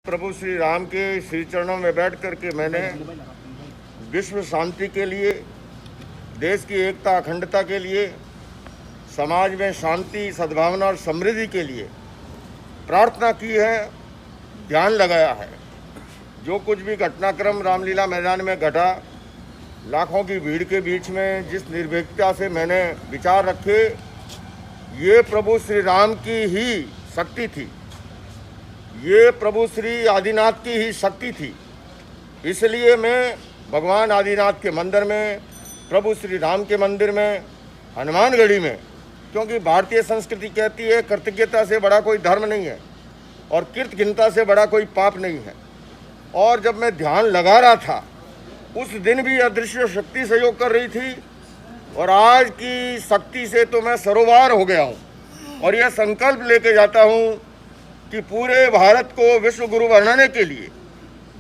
प्रभु श्री राम के श्री चरणों में बैठ करके मैंने विश्व शांति के लिए, देश की एकता अखंडता के लिए, समाज में शांति सद्भावना और समृद्धि के लिए प्रार्थना की है, ध्यान लगाया है। जो कुछ भी घटनाक्रम रामलीला मैदान में घटा, लाखों की भीड़ के बीच में जिस निर्भीकता से मैंने विचार रखे, ये प्रभु श्री राम की ही शक्ति थी, ये प्रभु श्री आदिनाथ की ही शक्ति थी। इसलिए मैं भगवान आदिनाथ के मंदिर में, प्रभु श्री राम के मंदिर में, हनुमानगढ़ी में, क्योंकि भारतीय संस्कृति कहती है कृतज्ञता से बड़ा कोई धर्म नहीं है और कृतघ्नता से बड़ा कोई पाप नहीं है। और जब मैं ध्यान लगा रहा था, उस दिन भी अदृश्य शक्ति सहयोग कर रही थी और आज की शक्ति से तो मैं सरोवार हो गया हूँ और यह संकल्प लेके जाता हूँ कि पूरे भारत को विश्व गुरु बनाने के लिए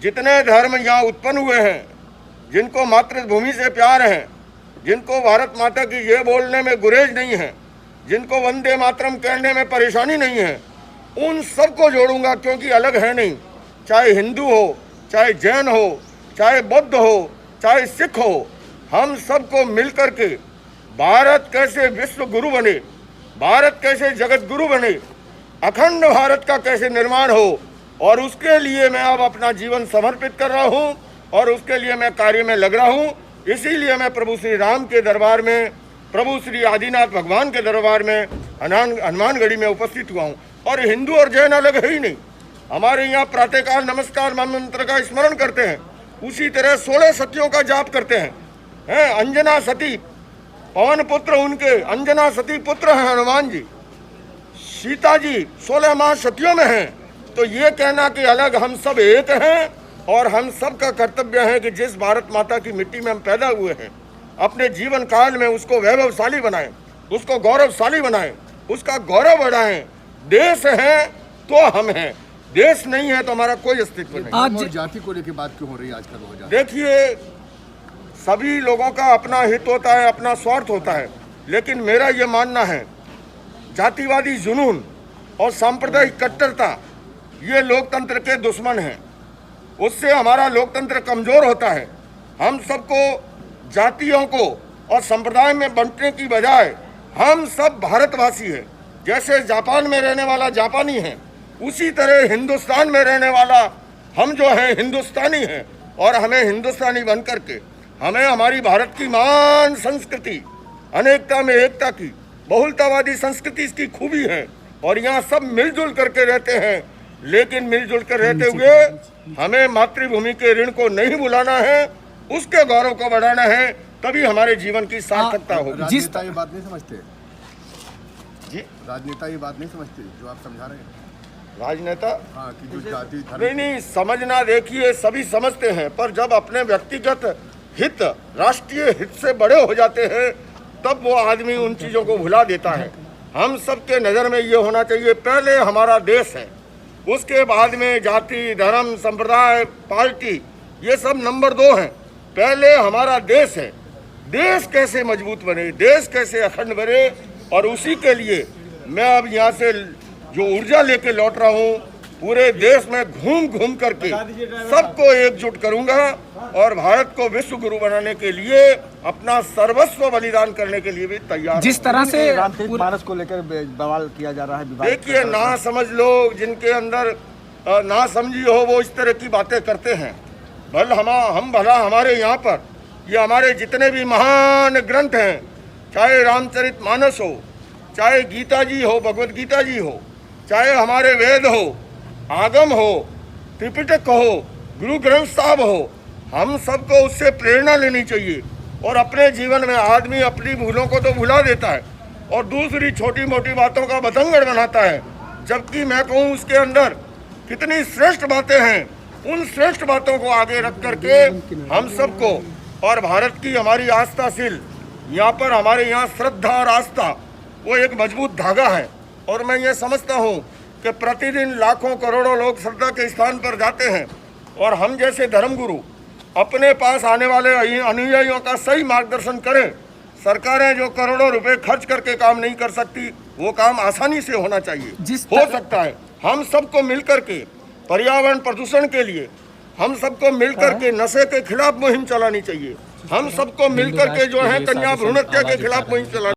जितने धर्म यहाँ उत्पन्न हुए हैं, जिनको मातृभूमि से प्यार है, जिनको भारत माता की जय बोलने में गुरेज नहीं है, जिनको वंदे मातरम कहने में परेशानी नहीं है, उन सबको जोड़ूंगा, क्योंकि अलग है नहीं। चाहे हिंदू हो, चाहे जैन हो, चाहे बौद्ध हो, चाहे सिख हो, हम सबको मिल कर के भारत कैसे विश्व गुरु बने, भारत कैसे जगत गुरु बने, अखंड भारत का कैसे निर्माण हो, और उसके लिए मैं अब अपना जीवन समर्पित कर रहा हूं और उसके लिए मैं कार्य में लग रहा हूं। इसीलिए मैं प्रभु श्री राम के दरबार में, प्रभु श्री आदिनाथ भगवान के दरबार में हनुमानगढ़ी में उपस्थित हुआ हूं। और हिंदू और जैन अलग है ही नहीं। हमारे यहाँ प्रातःकाल नमस्कार मंत्र का स्मरण करते हैं, उसी तरह 16 सतियों का जाप करते हैं। अंजना सती, पवन पुत्र उनके अंजना सती पुत्र हैं हनुमान जी, सीता जी 16 महासतियों में हैं। तो ये कहना कि अलग, हम सब एक हैं और हम सब का कर्तव्य है कि जिस भारत माता की मिट्टी में हम पैदा हुए हैं, अपने जीवन काल में उसको वैभवशाली बनाएं, उसको गौरवशाली बनाएं, उसका गौरव बढ़ाएं। देश है तो हम हैं, देश नहीं है तो हमारा कोई अस्तित्व नहीं। आज जाति को लेकर बात क्यों हो रही है आजकल? देखिए, सभी लोगों का अपना हित होता है, अपना स्वार्थ होता है, लेकिन मेरा ये मानना है जातिवादी जुनून और सांप्रदायिक कट्टरता ये लोकतंत्र के दुश्मन हैं। उससे हमारा लोकतंत्र कमजोर होता है। हम सबको जातियों को और संप्रदाय में बांटने की बजाय हम सब भारतवासी हैं। जैसे जापान में रहने वाला जापानी है, उसी तरह हिंदुस्तान में रहने वाला हम जो हैं हिंदुस्तानी हैं। और हमें हिंदुस्तानी बन करके हमें हमारी भारत की महान संस्कृति, अनेकता में एकता की बहुलतावादी संस्कृति इसकी खूबी है और यहाँ सब मिलजुल करके रहते हैं। लेकिन मिलजुल कर रहते हुए हमें मातृभूमि के ऋण को नहीं भुलाना है, उसके गौरव को बढ़ाना है, तभी हमारे जीवन की सार्थकता होगी। राजनेता ये बात नहीं समझते जी, राजनेता ये बात नहीं समझते जो आप समझा रहे हैं। राजनेता हाँ, कि जो जाति नहीं समझना, देखिए सभी समझते हैं, पर जब अपने व्यक्तिगत हित राष्ट्रीय हित से बड़े हो जाते हैं तब वो आदमी उन चीज़ों को भुला देता है। हम सबके नज़र में ये होना चाहिए, पहले हमारा देश है, उसके बाद में जाति धर्म संप्रदाय पार्टी ये सब नंबर 2 हैं। पहले हमारा देश है। देश कैसे मजबूत बने, देश कैसे अखंड बने, और उसी के लिए मैं अब यहाँ से जो ऊर्जा लेके लौट रहा हूँ, पूरे देश में घूम घूम करके सबको एकजुट करूंगा और भारत को विश्व गुरु बनाने के लिए अपना सर्वस्व बलिदान करने के लिए भी तैयार। जिस तरह से रामचरित मानस को लेकर बवाल किया जा रहा है, देखिए ना समझ लोग जिनके अंदर ना समझी हो वो इस तरह की बातें करते हैं। भला हमारे यहाँ पर ये हमारे जितने भी महान ग्रंथ हैं, चाहे रामचरित मानस हो, चाहे गीता जी हो, भगवत गीता जी हो, चाहे हमारे वेद हो, आगम हो, त्रिपिटक हो, गुरु ग्रंथ साहब हो, हम सबको उससे प्रेरणा लेनी चाहिए। और अपने जीवन में आदमी अपनी भूलों को तो भुला देता है और दूसरी छोटी मोटी बातों का बतंगड़ बनाता है, जबकि मैं कहूँ उसके अंदर कितनी श्रेष्ठ बातें हैं। उन श्रेष्ठ बातों को आगे रख करके हम सबको, और भारत की हमारी आस्थाशील, यहाँ पर हमारे यहाँ श्रद्धा और आस्था वो एक मजबूत धागा है। और मैं ये समझता हूँ कि प्रतिदिन लाखों करोड़ों लोग श्रद्धा के स्थान पर जाते हैं और हम जैसे धर्मगुरु अपने पास आने वाले अनुयायियों का सही मार्गदर्शन करें। सरकारें जो करोड़ों रुपए खर्च करके काम नहीं कर सकती, वो काम आसानी से होना चाहिए, हो सकता है। हम सबको मिलकर के पर्यावरण प्रदूषण के लिए हम सबको मिलकर के नशे के खिलाफ मुहिम चलानी चाहिए। हम सबको मिलकर के जो है कन्या भ्रूण हत्या के खिलाफ मुहिम चलानी